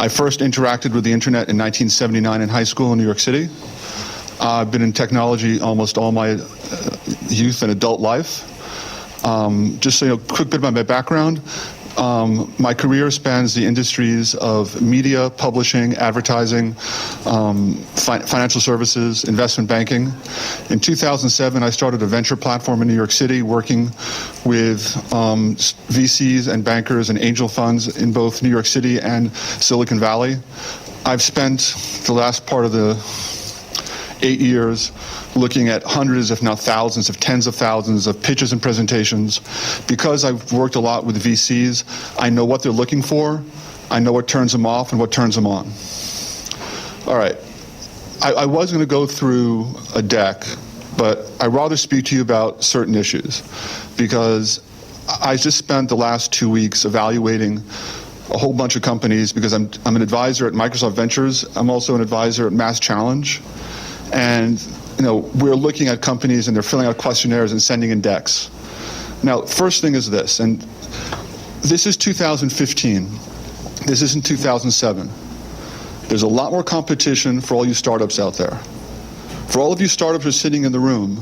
I first interacted with the internet in 1979 in high school in New York City. I've been in technology almost all my youth and adult life. Just so you know, quick bit about my background. My career spans the industries of media, publishing, advertising, financial services, investment banking. In 2007, I started a venture platform in New York City working with VCs and bankers and angel funds in both New York City and Silicon Valley. I've spent the last part of the 8 years looking at hundreds, if not thousands, of tens of thousands of pitches and presentations. Because I've worked a lot with VCs, I know what they're looking for, I know what turns them off and what turns them on. All right, I was going to go through a deck, but I'd rather speak to you about certain issues, because I just spent the last 2 weeks evaluating a whole bunch of companies, because I'm an advisor at Microsoft Ventures. I'm also an advisor at Mass Challenge. And we're looking at companies and they're filling out questionnaires and sending in decks. Now, first thing is this, and this is 2015. This isn't 2007. There's a lot more competition for all you startups out there. For all of you startups who are sitting in the room,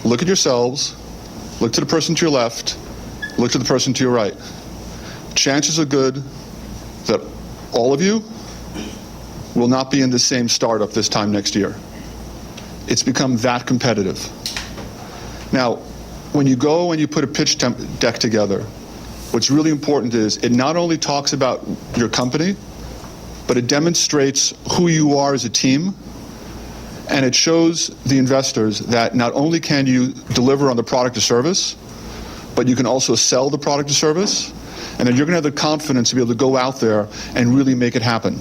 look at yourselves, look to the person to your left, look to the person to your right. Chances are good that all of you will not be in the same startup this time next year. It's become that competitive. Now, when you go and you put a pitch deck together, what's really important is it not only talks about your company, but it demonstrates who you are as a team, and it shows the investors that not only can you deliver on the product or service, but you can also sell the product or service, and then you're going to have the confidence to be able to go out there and really make it happen.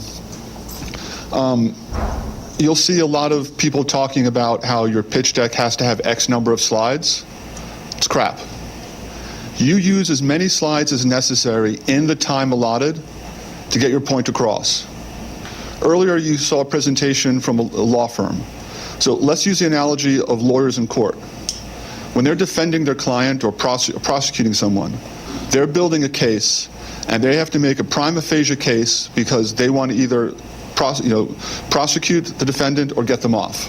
You'll see a lot of people talking about how your pitch deck has to have X number of slides. It's crap. You use as many slides as necessary in the time allotted to get your point across. Earlier you saw a presentation from a law firm. So let's use the analogy of lawyers in court. When they're defending their client or prosecuting someone, they're building a case, and they have to make a prima facie case because they want to either prosecute the defendant or get them off.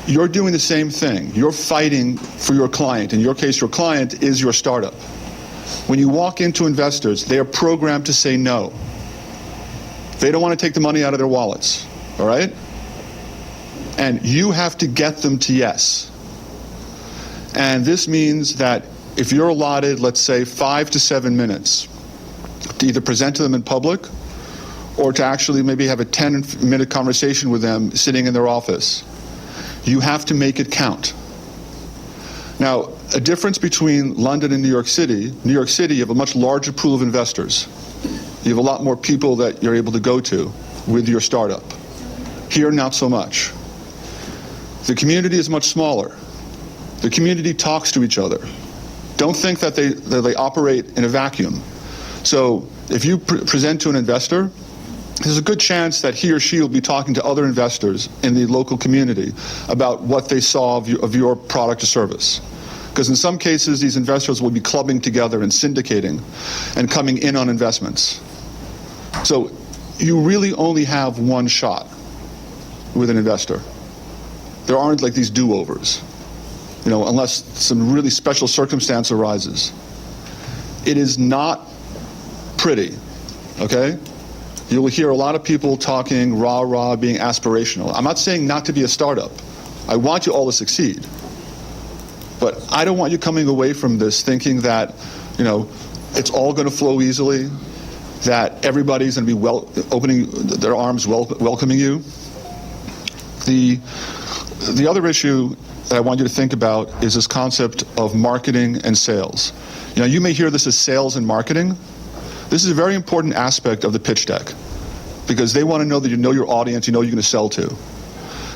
You're doing the same thing. You're fighting for your client. In your case, your client is your startup. When you walk into investors, they are programmed to say no. They don't want to take the money out of their wallets, all right? And you have to get them to yes. And this means that if you're allotted, let's say, 5 to 7 minutes to either present to them in public or to actually maybe have a 10-minute conversation with them sitting in their office, you have to make it count. Now, a difference between London and New York City, you have a much larger pool of investors. You have a lot more people that you're able to go to with your startup. Here, not so much. The community is much smaller. The community talks to each other. Don't think that they operate in a vacuum. So if you present to an investor, there's a good chance that he or she will be talking to other investors in the local community about what they saw of your product or service. Because in some cases, these investors will be clubbing together and syndicating and coming in on investments. So you really only have one shot with an investor. There aren't like these do-overs, unless some really special circumstance arises. It is not pretty, okay? You'll hear a lot of people talking rah-rah, being aspirational. I'm not saying not to be a startup. I want you all to succeed. But I don't want you coming away from this thinking that, it's all going to flow easily, that everybody's going to be opening their arms, welcoming you. The other issue that I want you to think about is this concept of marketing and sales. You may hear this as sales and marketing. This is a very important aspect of the pitch deck, because they want to know that you know your audience, you know you're going to sell to.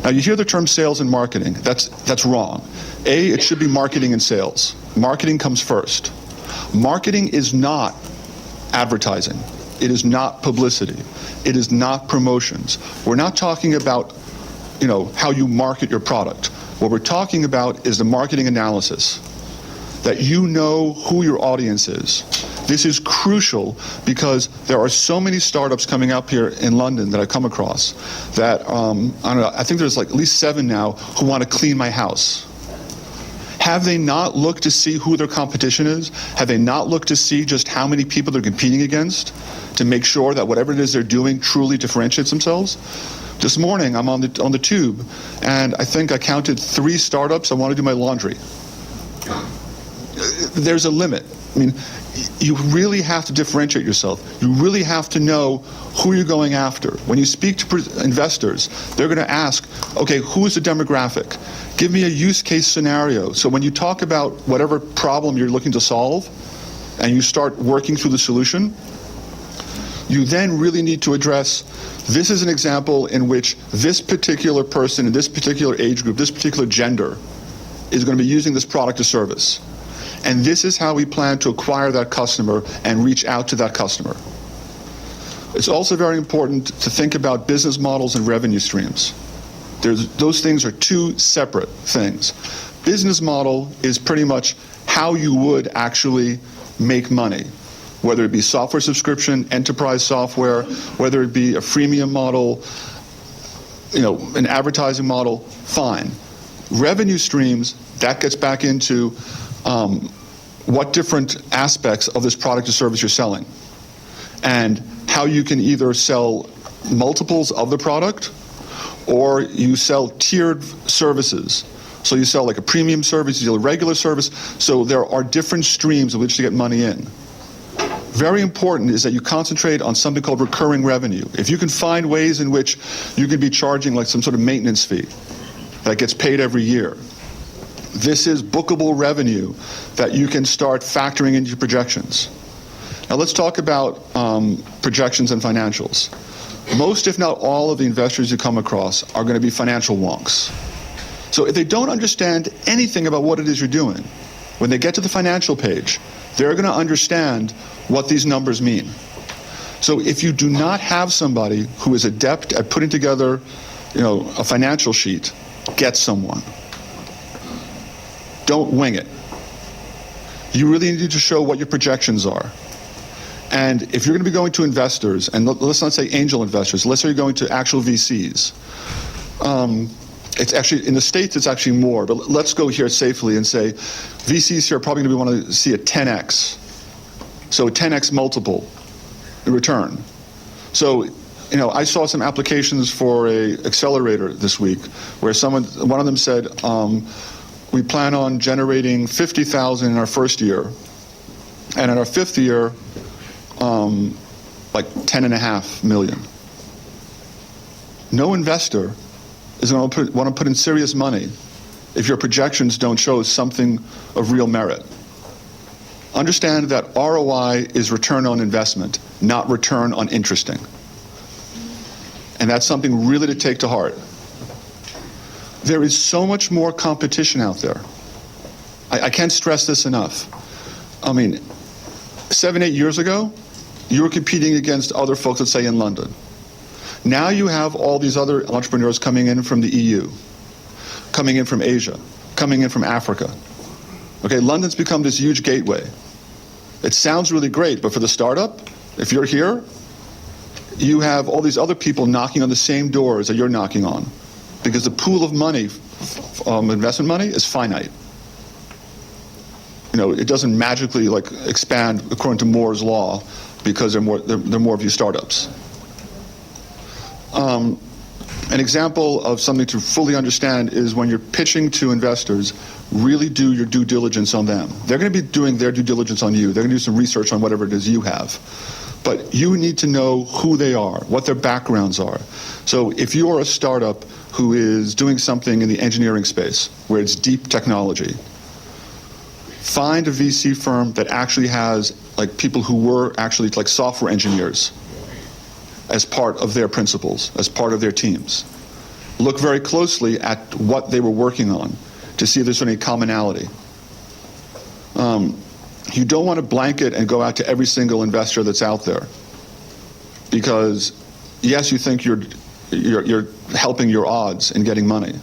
Now, you hear the term sales and marketing. That's wrong. It should be marketing and sales. Marketing comes first. Marketing is not advertising. It is not publicity. It is not promotions. We're not talking about, how you market your product. What we're talking about is the marketing analysis. that you know who your audience is. This is crucial because there are so many startups coming up here in London that I've come across that, I don't know, I think there's like at least 7 now who want to clean my house. Have they not looked to see who their competition is? Have they not looked to see just how many people they're competing against to make sure that whatever it is they're doing truly differentiates themselves? This morning, I'm on the tube, and I think I counted 3 startups. I want to do my laundry. There's a limit. I mean, you really have to differentiate yourself. You really have to know who you're going after. When you speak to investors, they're going to ask, okay, who's the demographic? Give me a use case scenario. So when you talk about whatever problem you're looking to solve, and you start working through the solution, you then really need to address, this is an example in which this particular person in this particular age group, this particular gender, is going to be using this product or service. And this is how we plan to acquire that customer and reach out to that customer. It's also very important to think about business models and revenue streams. Those things are 2 separate things. Business model is pretty much how you would actually make money, whether it be software subscription, enterprise software, whether it be a freemium model, an advertising model, fine. Revenue streams, that gets back into what different aspects of this product or service you're selling, and how you can either sell multiples of the product or you sell tiered services. So you sell like a premium service, you sell a regular service, so there are different streams of which to get money in. Very important is that you concentrate on something called recurring revenue. If you can find ways in which you can be charging like some sort of maintenance fee that gets paid every year, this is bookable revenue that you can start factoring into your projections. Now let's talk about projections and financials. Most, if not all, of the investors you come across are going to be financial wonks. So if they don't understand anything about what it is you're doing, when they get to the financial page, they're going to understand what these numbers mean. So if you do not have somebody who is adept at putting together, a financial sheet, get someone. Don't wing it. You really need to show what your projections are. And if you're going to be going to investors, and let's not say angel investors, let's say you're going to actual VCs. It's actually, in the States, it's actually more, but let's go here safely and say VCs here are probably going to want to see a 10x. So a 10x multiple in return. So, I saw some applications for a accelerator this week where one of them said, we plan on generating 50,000 in our first year, and in our 5th year, like 10.5 million. No investor is going to want to put in serious money if your projections don't show something of real merit. Understand that ROI is return on investment, not return on interesting. And that's something really to take to heart. There is so much more competition out there. I can't stress this enough. 7-8 years ago, you were competing against other folks, let's say in London. Now you have all these other entrepreneurs coming in from the EU, coming in from Asia, coming in from Africa. Okay, London's become this huge gateway. It sounds really great, but for the startup, if you're here, you have all these other people knocking on the same doors that you're knocking on, because the pool of money, investment money, is finite. It doesn't magically expand according to Moore's law because there are more of you startups. An example of something to fully understand is when you're pitching to investors, really do your due diligence on them. They're going to be doing their due diligence on you. They're going to do some research on whatever it is you have. But you need to know who they are, what their backgrounds are. So if you are a startup who is doing something in the engineering space, where it's deep technology, find a VC firm that actually has people who were actually software engineers as part of their principles, as part of their teams. Look very closely at what they were working on to see if there's any commonality. You don't want to blanket and go out to every single investor that's out there, because yes, you think you're helping your odds in getting money.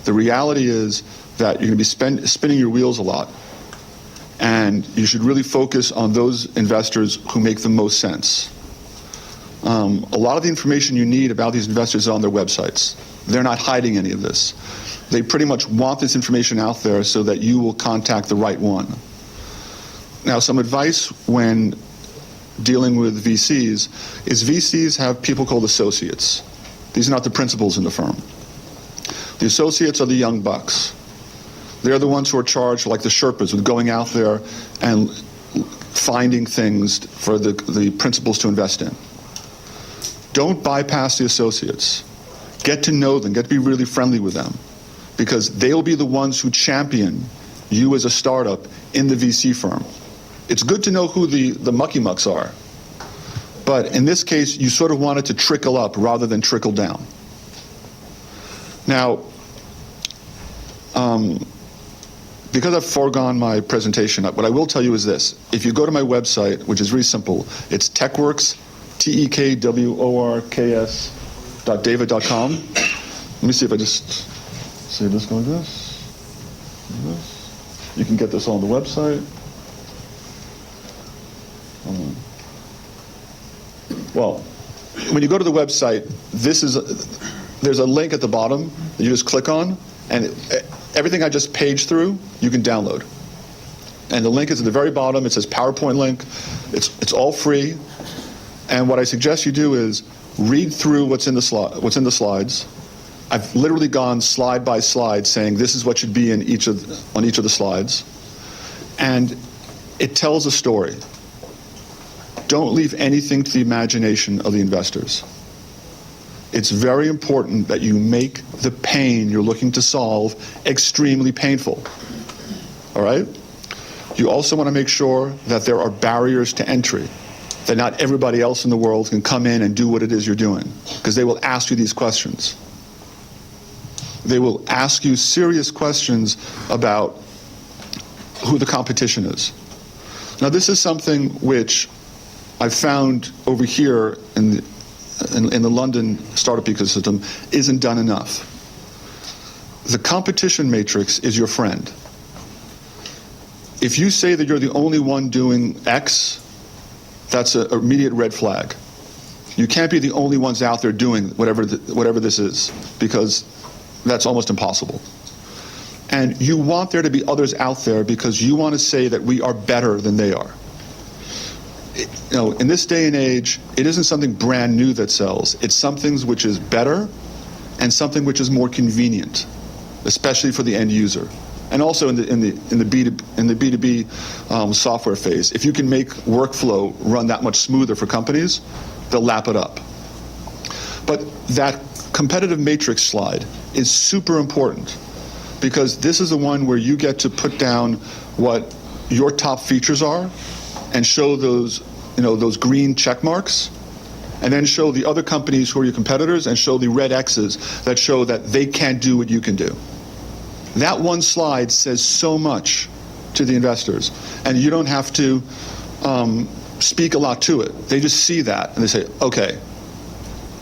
The reality is that you're going to be spinning your wheels a lot, And you should really focus on those investors who make the most sense. A lot of the information you need about these investors is on their websites. They're not hiding any of this. They pretty much want this information out there so that you will contact the right one. Now, some advice when dealing with VCs is VCs have people called associates. These are not the principals in the firm. The associates are the young bucks. They're the ones who are charged, like the Sherpas, with going out there and finding things for the principals to invest in. Don't bypass the associates. Get to know them, get to be really friendly with them, because they'll be the ones who champion you as a startup in the VC firm. It's good to know who the mucky mucks are, but in this case, you sort of want it to trickle up rather than trickle down. Now, because I've foregone my presentation, what I will tell you is this. If you go to my website, which is really simple, it's techworks, tekworks.david.com. Let me see if I just say this like this. You can get this on the website. Well, when you go to the website, there's a link at the bottom that you just click on, and everything I just paged through, you can download. And the link is at the very bottom. It says PowerPoint link. It's all free. And what I suggest you do is read through what's in the slides. I've literally gone slide by slide saying this is what should be on each of the slides. And it tells a story. Don't leave anything to the imagination of the investors. It's very important that you make the pain you're looking to solve extremely painful. All right? You also want to make sure that there are barriers to entry, that not everybody else in the world can come in and do what it is you're doing, because they will ask you these questions. They will ask you serious questions about who the competition is. Now, this is something which I found over here in the London startup ecosystem isn't done enough. The competition matrix is your friend. If you say that you're the only one doing X, that's an immediate red flag. You can't be the only ones out there doing whatever this is, because that's almost impossible. And you want there to be others out there because you want to say that we are better than they are. In this day and age, it isn't something brand new that sells. It's something which is better and something which is more convenient, especially for the end user. And also in the B2B software phase, if you can make workflow run that much smoother for companies, they'll lap it up. But that competitive matrix slide is super important, because this is the one where you get to put down what your top features are and show those green check marks, and then show the other companies who are your competitors and show the red X's that show that they can't do what you can do. That one slide says so much to the investors, and you don't have to speak a lot to it. They just see that and they say, okay,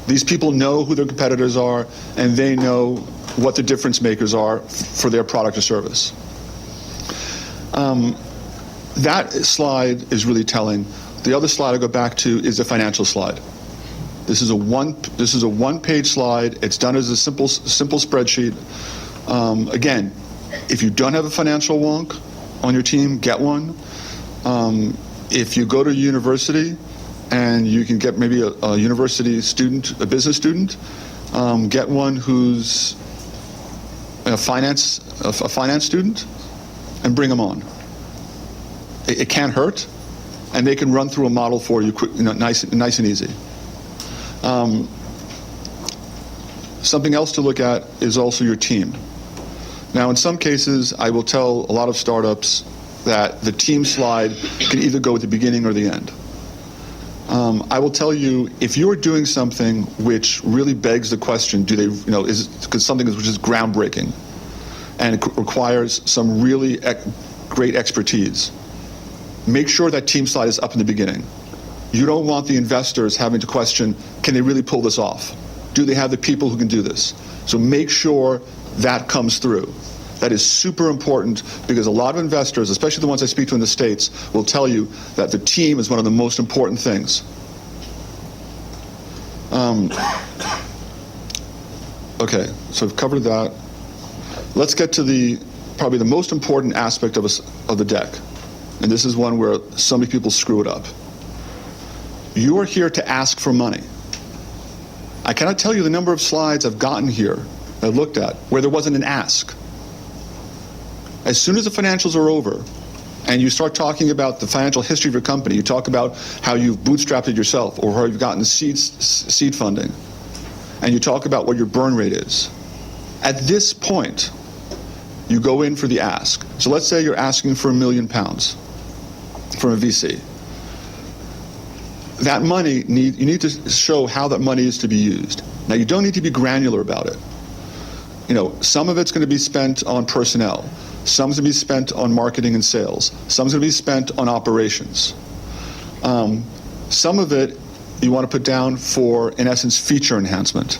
these people know who their competitors are, and they know what the difference makers are for their product or service. That slide is really telling. The other slide I go back to is the financial slide. This is a one-page slide. It's done as a simple spreadsheet. Again, if you don't have a financial wonk on your team, get one. If you go to university and you can get maybe a university student, a business student, get one who's a finance student, and bring them on. It can't hurt, and they can run through a model for you, nice and easy. Something else to look at is also your team. Now, in some cases, I will tell a lot of startups that the team slide can either go at the beginning or the end. I will tell you, if you're doing something which really begs the question, is something which is groundbreaking and it requires some really great expertise, make sure that team slide is up in the beginning. You don't want the investors having to question, can they really pull this off? Do they have the people who can do this? So make sure that comes through. That is super important because a lot of investors, especially the ones I speak to in the States, will tell you that the team is one of the most important things. Okay, so I've covered that. Let's get to probably the most important aspect of the deck. And this is one where so many people screw it up. You are here to ask for money. I cannot tell you the number of slides I've gotten here, I've looked at, where there wasn't an ask. As soon as the financials are over, and you start talking about the financial history of your company, you talk about how you've bootstrapped it yourself or how you've gotten seed funding, and you talk about what your burn rate is. At this point, you go in for the ask. So let's say you're asking for £1 million from a VC. That money, you need to show how that money is to be used. Now, you don't need to be granular about it. Some of it's going to be spent on personnel. Some's going to be spent on marketing and sales. Some's going to be spent on operations. Some of it you want to put down for, in essence, feature enhancement.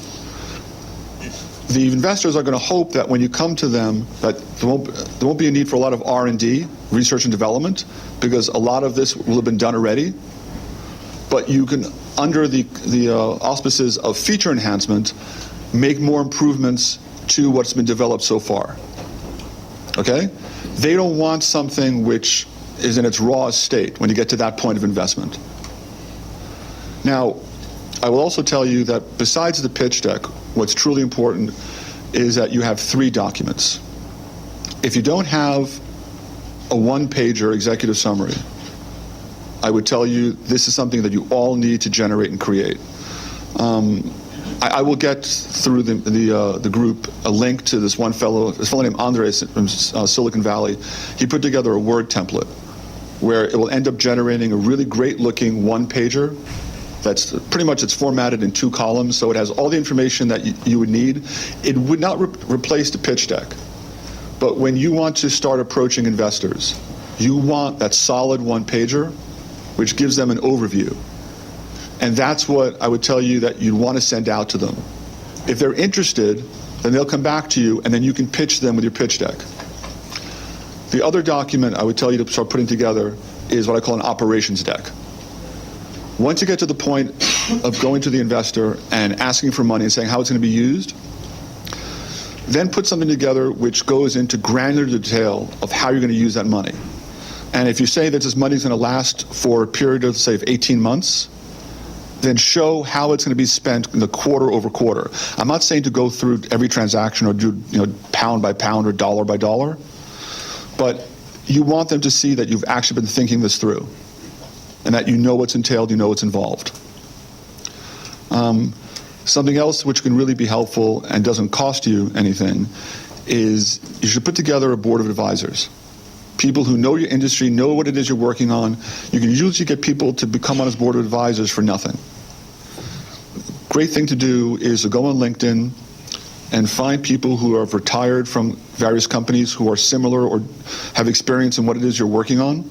The investors are going to hope that when you come to them, that there won't be a need for a lot of R&D, research and development, because a lot of this will have been done already. But you can, under the auspices of feature enhancement, make more improvements to what's been developed so far. Okay? They don't want something which is in its rawest state when you get to that point of investment. Now, I will also tell you that besides the pitch deck, what's truly important is that you have 3 documents. If you don't have a one-pager executive summary, I would tell you this is something that you all need to generate and create. I will get through the group a link to this fellow named Andres from Silicon Valley. He put together a Word template where it will end up generating a really great-looking one-pager. That's pretty much, it's formatted in 2 columns, so it has all the information that you would need. It would not replace the pitch deck. But when you want to start approaching investors, you want that solid one-pager, which gives them an overview. And that's what I would tell you that you'd want to send out to them. If they're interested, then they'll come back to you, and then you can pitch them with your pitch deck. The other document I would tell you to start putting together is what I call an operations deck. Once you get to the point of going to the investor and asking for money and saying how it's going to be used, then put something together which goes into granular detail of how you're going to use that money. And if you say that this money is going to last for a period of, say, 18 months, then show how it's going to be spent in the quarter over quarter. I'm not saying to go through every transaction or do pound by pound or dollar by dollar, but you want them to see that you've actually been thinking this through and that you know what's entailed, you know what's involved. Something else which can really be helpful and doesn't cost you anything is you should put together a board of advisors. People who know your industry, know what it is you're working on. You can usually get people to become on his board of advisors for nothing. Great thing to do is to go on LinkedIn and find people who have retired from various companies who are similar or have experience in what it is you're working on.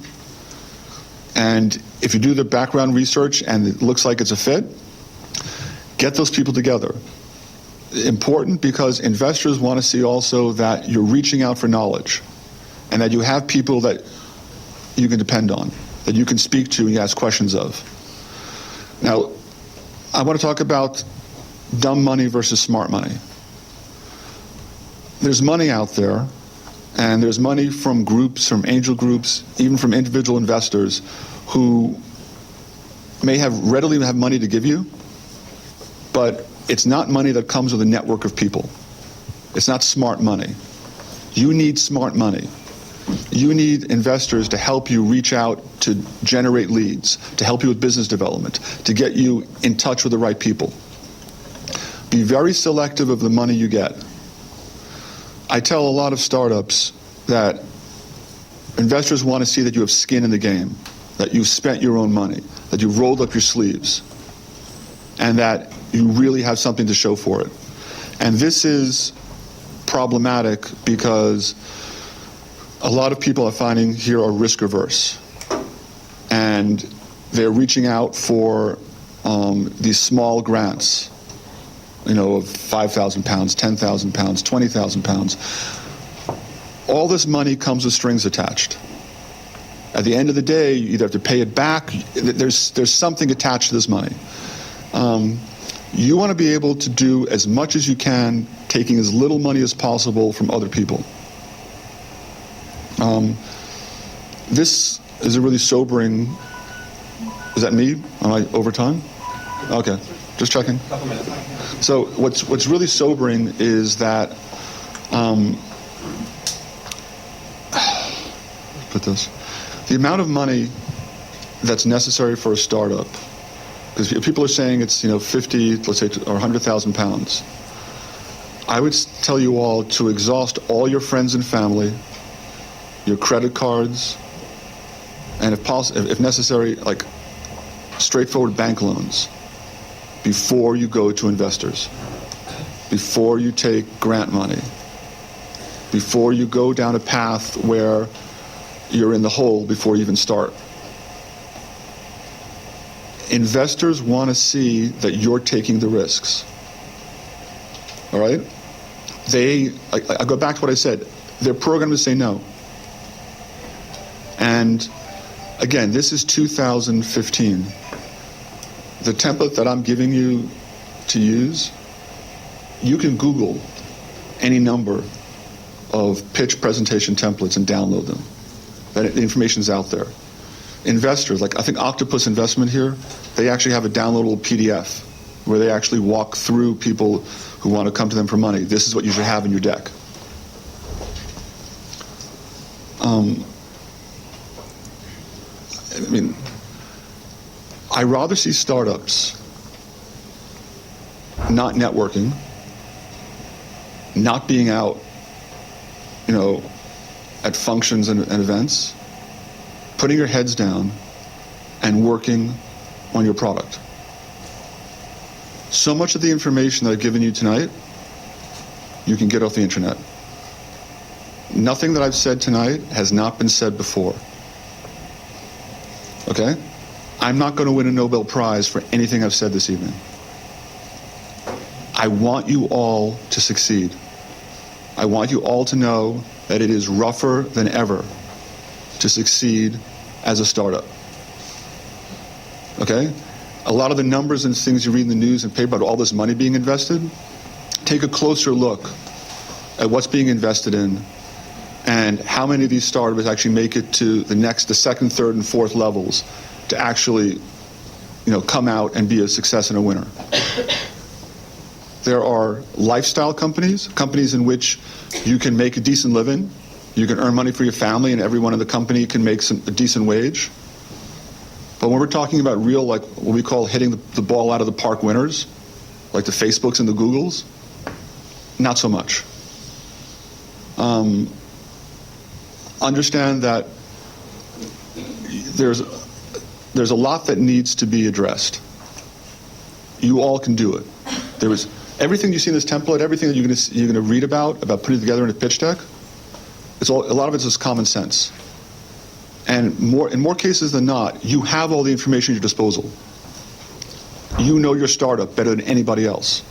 And if you do the background research and it looks like it's a fit, get those people together. Important because investors want to see also that you're reaching out for knowledge and that you have people that you can depend on, that you can speak to and ask questions of. Now, I want to talk about dumb money versus smart money. There's money out there, and there's money from groups, from angel groups, even from individual investors who may readily have money to give you, but it's not money that comes with a network of people. It's not smart money. You need smart money. You need investors to help you reach out to generate leads, to help you with business development, to get you in touch with the right people. Be very selective of the money you get. I tell a lot of startups that investors want to see that you have skin in the game, that you've spent your own money, that you've rolled up your sleeves, and that you really have something to show for it. And this is problematic because a lot of people I'm finding here are risk averse, and they're reaching out for these small grants, of £5,000, £10,000, £20,000. all this money comes with strings attached. At the end of the day, you either have to pay it back. There's something attached to this money. You want to be able to do as much as you can, taking as little money as possible from other people. This is a really sobering. Is that me? Am I over time? Okay, just checking. So what's really sobering is that put this. The amount of money that's necessary for a startup, because people are saying it's 50, let's say, or 100,000 pounds. I would tell you all to exhaust all your friends and family, your credit cards, and if necessary, like straightforward bank loans, before you go to investors, before you take grant money, before you go down a path where you're in the hole before you even start. Investors want to see that you're taking the risks. All right? I go back to what I said. They're programmed to say no. And again, this is 2015. The template that I'm giving you to use, you can Google any number of pitch presentation templates and download them. That the information is out there. Investors, like I think Octopus Investment here, they actually have a downloadable PDF where they actually walk through people who want to come to them for money. This is what you should have in your deck. I rather see startups not networking, not being out, at functions and events, putting your heads down and working on your product. So much of the information that I've given you tonight, you can get off the internet. Nothing that I've said tonight has not been said before. Okay? I'm not going to win a Nobel Prize for anything I've said this evening. I want you all to succeed. I want you all to know that it is rougher than ever to succeed as a startup. Okay? A lot of the numbers and things you read in the news and paper about all this money being invested, take a closer look at what's being invested in and how many of these startups actually make it to the second, third, and fourth levels to actually, come out and be a success and a winner. There are lifestyle companies in which you can make a decent living, you can earn money for your family, and everyone in the company can make a decent wage. But when we're talking about real, like what we call hitting the ball out of the park winners, like the Facebooks and the Googles, not so much. Understand that there's a lot that needs to be addressed. You all can do it. Everything you see in this template, everything that you're going to read about putting it together in a pitch deck, a lot of it's just common sense. And in more cases than not, you have all the information at your disposal. You know your startup better than anybody else.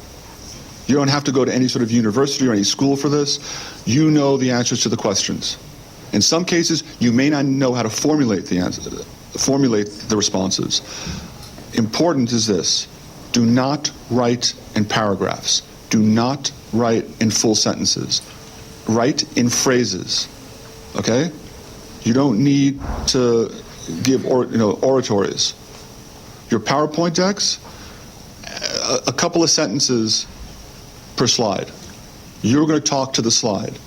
You don't have to go to any sort of university or any school for this. You know the answers to the questions. In some cases, you may not know how to formulate the responses. Important is this: do not write in paragraphs. Do not write in full sentences. Write in phrases. Okay? You don't need to give oratories. Your PowerPoint decks, a couple of sentences per slide. You're going to talk to the slide.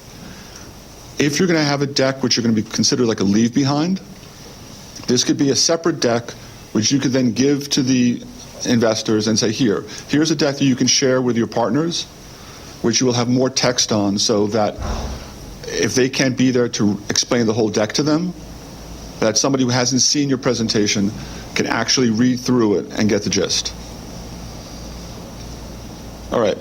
If you're going to have a deck which you're going to be considered like a leave behind, this could be a separate deck which you could then give to the investors and say, here's a deck that you can share with your partners, which you will have more text on, so that if they can't be there to explain the whole deck to them, that somebody who hasn't seen your presentation can actually read through it and get the gist. All right.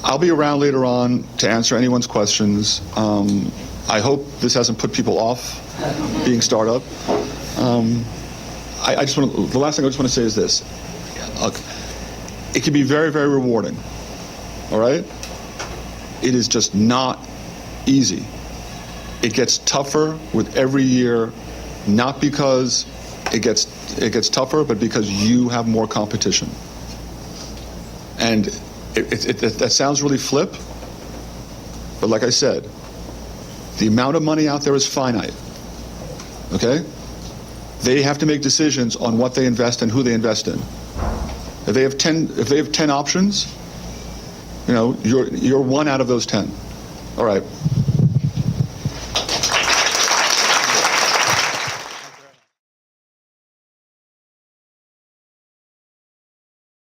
I'll be around later on to answer anyone's questions. I hope this hasn't put people off being startup. The last thing I just want to say is this. It can be very, very rewarding. All right? It is just not easy. It gets tougher with every year, not because it gets tougher, but because you have more competition. And that sounds really flip, but like I said, the amount of money out there is finite. Okay? They have to make decisions on what they invest and who they invest in. If they have 10 options, you're one out of those 10. All right.